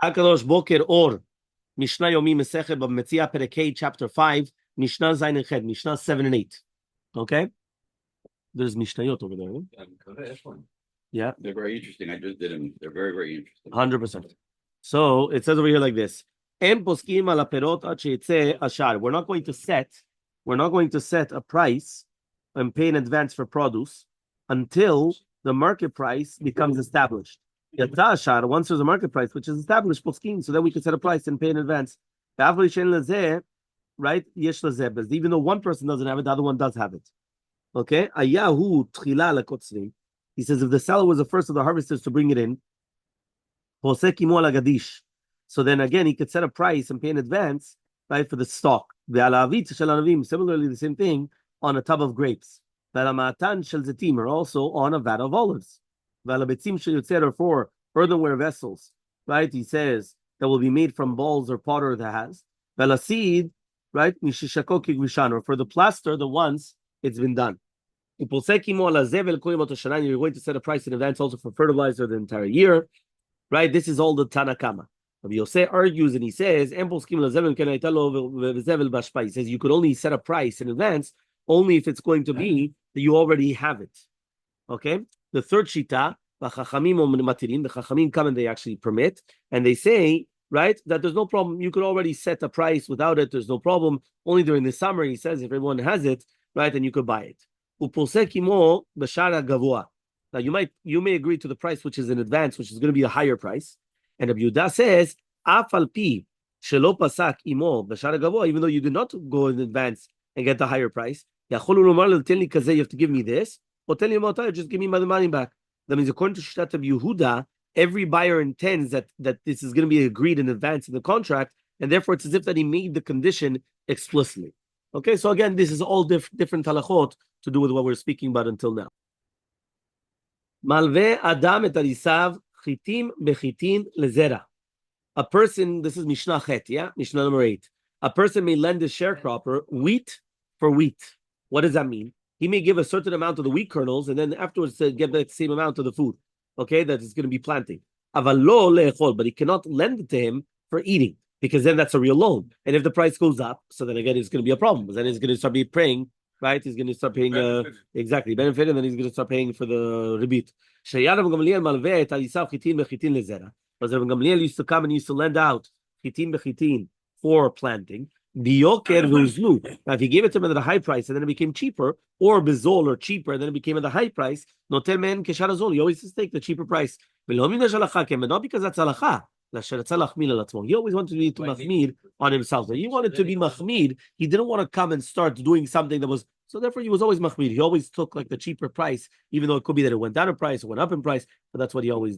Hakadosh Boker Or, Mishna Yomi Masechet Metzia Perek chapter 5, Mishna Zayin and Ched, Mishna 7 and 8. Okay? There's Mishnayot over there. Right? Yeah. They're very interesting. I just did them. They're very, very interesting. 100%. So it says over here like this. We're not going to set a price and pay in advance for produce until the market price becomes established. Once there's a market price which is established, so then we can set a price and pay in advance. Right? Even though one person doesn't have it, the other one does have it. Okay? He says if the seller was the first of the harvesters to bring it in, so then again he could set a price and pay in advance, right, for the stock. Similarly, the same thing on a tub of grapes. Or also on a vat of olives. Or for earthenware vessels, right? He says that will be made from balls or potter that has. Right? Or for the plaster, the once it's been done. You're going to set a price in advance also for fertilizer the entire year. Right? This is all the Tanakama. Rabbi Yosef argues and he says, he says you could only set a price in advance only if it's going to be that you already have it. Okay? The third shita, the Chachamim come and they actually permit, and they say, right, that there's no problem. You could already set a price without it. There's no problem. Only during the summer, he says, if everyone has it, right, then you could buy it. Now you may agree to the price which is in advance, which is going to be a higher price. And Rabbi Yehuda says, even though you did not go in advance and get the higher price, you have to give me this, or tell you just give me my money back. That means according to Shtat of Yehuda, every buyer intends that this is going to be agreed in advance in the contract, and therefore it's as if that he made the condition explicitly. Okay, so again, this is all different halachot to do with what we're speaking about until now. Malve Adam et arisav chitim bechitin lezera. A person, this is Mishnah Chet, yeah? Mishnah number 8. A person may lend his sharecropper wheat for wheat. What does that mean? He may give a certain amount of the wheat kernels and then afterwards give the same amount of the food, okay, that he's going to be planting. But he cannot lend it to him for eating because then that's a real loan. And if the price goes up, so then again, it's going to be a problem. Because then he's going to start paying, right? He's going to start paying, benefit, and then he's going to start paying for the rebit. Because Gamliel used to come and used to lend out chitin bechitin for planting. Now, if he gave it to him at a high price and then it became cheaper, or bezol or cheaper, and then it became at a high price, he always just take the cheaper price. But not because that's halakha. He always wanted to be mahmid on himself. So he wanted to be mahmid. He didn't want to come and start doing something that was, so therefore he was always mahmid. He always took like the cheaper price, even though it could be that it went down in price or went up in price, but that's what he always did.